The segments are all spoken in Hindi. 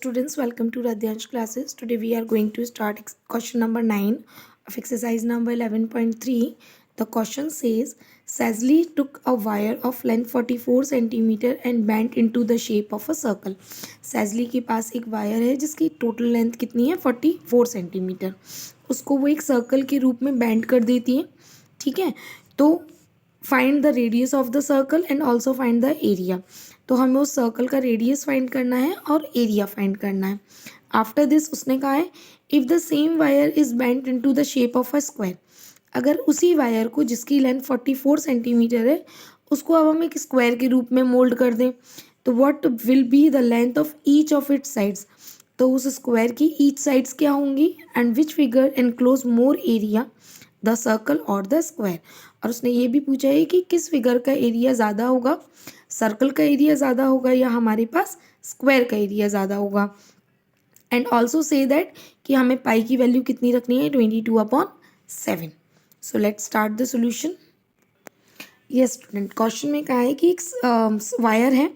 Students, welcome to Radhyansh classes. Today we are going to start question number 9 of exercise number 11.3. The question says, Sazli took a wire of length 44 centimeter and bent into the shape of a circle. Sazli के पास एक वायर है जिसकी टोटल लेंथ कितनी है 44 सेंटीमीटर. उसको वो एक सर्कल के रूप में बेंड कर देती है. ठीक है, तो find the radius of the circle and also find the area. तो हमें उस सर्कल का रेडियस फाइंड करना है और एरिया फाइंड करना है. आफ्टर दिस उसने कहा है if the same wire is bent into the shape of a square. अगर उसी वायर को जिसकी लेंथ 44 सेंटीमीटर है उसको अब हम एक स्क्वायर के रूप में मोल्ड कर दें तो what will be the length of each of its sides. तो उस स्क्वायर की ईच साइड्स क्या होंगी and which figure enclose more area the circle और द स्क्वायर. और उसने ये भी पूछा है कि किस फिगर का एरिया ज़्यादा होगा, सर्कल का एरिया ज़्यादा होगा या हमारे पास स्क्वायर का एरिया ज़्यादा होगा. एंड ऑल्सो से दैट कि हमें पाई की वैल्यू कितनी रखनी है 22/7. So let's start the solution. Yes student, question में कहा है कि एक वायर है,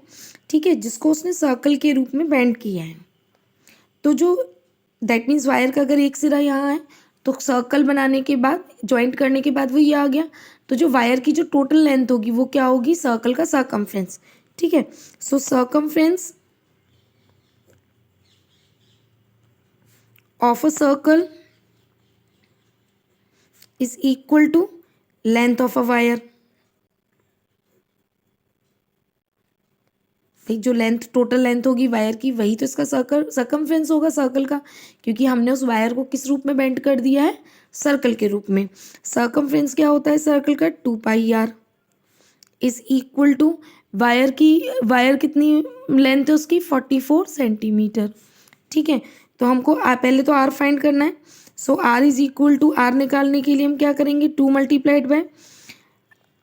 ठीक है, जिसको उसने सर्कल के रूप में बेंड किया है. तो जो दैट मीन्स वायर का अगर एक सिरा यहाँ है तो सर्कल बनाने के बाद जॉइंट करने के बाद वो ये आ गया. तो जो वायर की जो टोटल लेंथ होगी वो क्या होगी, सर्कल का सर्कमफ्रेंस. ठीक है, so circumference of a circle is equal to length of a wire. भाई जो लेंथ टोटल लेंथ होगी वायर की वही तो इसका सर्कमफ्रेंस होगा सर्कल का, क्योंकि हमने उस वायर को किस रूप में बेंड कर दिया है, सर्कल के रूप में. सर्कमफ्रेंस क्या होता है सर्कल का 2πr is equal to wire कितनी लेंथ है उसकी 44 सेंटीमीटर. ठीक है, तो हमको पहले तो आर फाइंड करना है. So R is equal to R निकालने के लिए हम क्या करेंगे 2 मल्टीप्लाइड बाय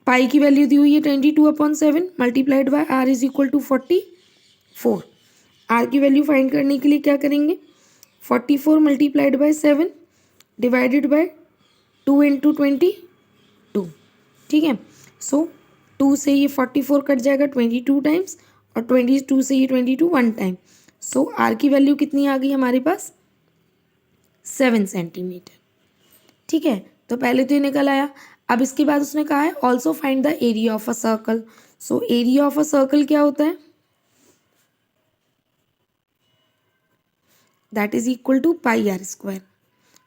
पाई की वैल्यू दी हुई है 22/7 multiplied by R is equal to 44. R की वैल्यू फाइंड करने के लिए क्या करेंगे 44 multiplied by 7 divided by 2 into 22. ठीक है, सो 2 से ये 44 कट जाएगा 22 टाइम्स और 22 से ये 22 1 टाइम. सो आर की वैल्यू कितनी आ गई हमारे पास 7 सेंटीमीटर. ठीक है, तो पहले तो ये निकल आया. अब इसके बाद उसने कहा है also find the area of a circle. So area of a circle क्या होता है, that is equal to pi R square.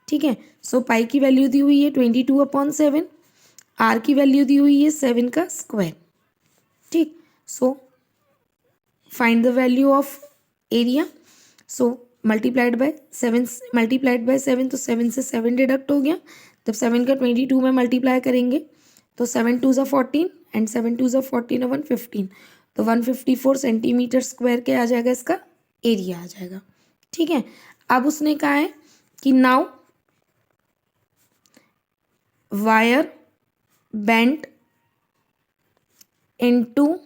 ठीक है, सो पाई की वैल्यू दी हुई है 22/7, आर की वैल्यू दी हुई है 7 का स्क्वायर. ठीक, so find the value of area. So multiplied by 7 तो 7 से 7 डिडक्ट हो गया. जब 7 का 22 में मल्टीप्लाई करेंगे तो 7 2 14 एंड 7 2 14 और 115, तो 154 सेंटीमीटर स्क्वायर के आ जाएगा इसका एरिया आ जाएगा. ठीक है, अब उसने कहा है कि now wire bent into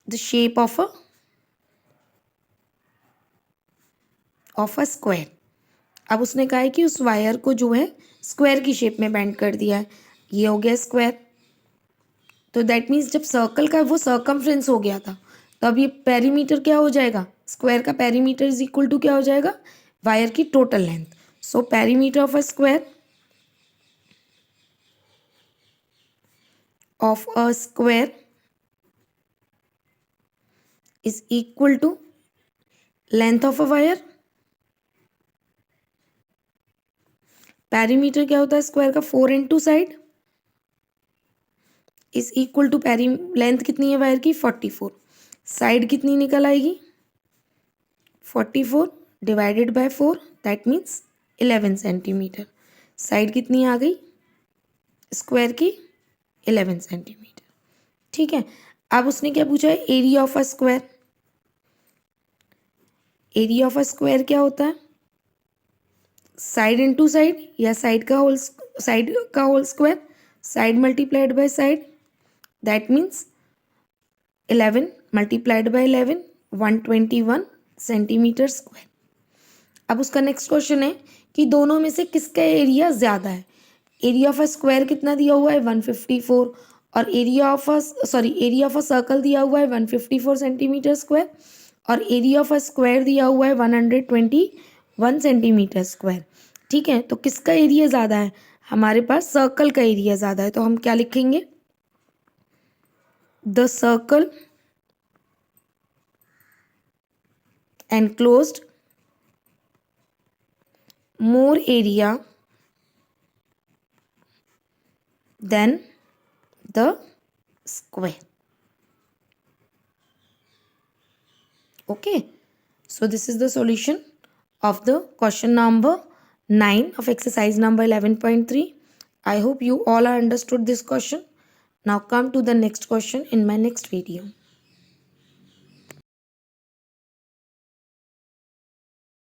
the shape of a square. अब उसने कहा है कि उस वायर को जो है स्क्वायर की शेप में बेंड कर दिया है. ये हो गया स्क्वायर. तो दैट मीन्स जब सर्कल का वो सर्कमफ्रेंस हो गया था तो अब ये पेरीमीटर क्या हो जाएगा, स्क्वायर का पेरीमीटर इज इक्वल टू क्या हो जाएगा वायर की total length. So perimeter of a square is equal to length of a wire. पेरीमीटर क्या होता है स्क्वायर का 4 into side is equal to length कितनी है वायर की 44. साइड कितनी निकल आएगी 44 divided by 4 that means 11 centimetre. Side कितनी आ गई स्क्वायर की 11 सेंटीमीटर. ठीक है, अब उसने क्या पूछा है area of a square. Area of a square क्या होता है साइड इंटू साइड या साइड का whole square. Side multiplied by side that means 11 multiplied by 11 121 centimetre square. अब उसका नेक्स्ट क्वेश्चन है कि दोनों में से किसका एरिया ज़्यादा है. एरिया ऑफ अ स्क्वायर कितना दिया हुआ है 154 और एरिया ऑफ अ सर्कल दिया हुआ है 154 सेंटीमीटर स्क्वायर. और एरिया ऑफ अ स्क्वायर दिया हुआ है 121 सेंटीमीटर स्क्वायर। ठीक है, तो किसका एरिया ज़्यादा है? हमारे पास सर्कल का एरिया ज़्यादा है, तो हम क्या लिखेंगे? The circle enclosed more area than the square. Okay, so this is the solution of the question number 9 of exercise number 11.3. I hope you all are understood this question. Now come to the next question in my next video.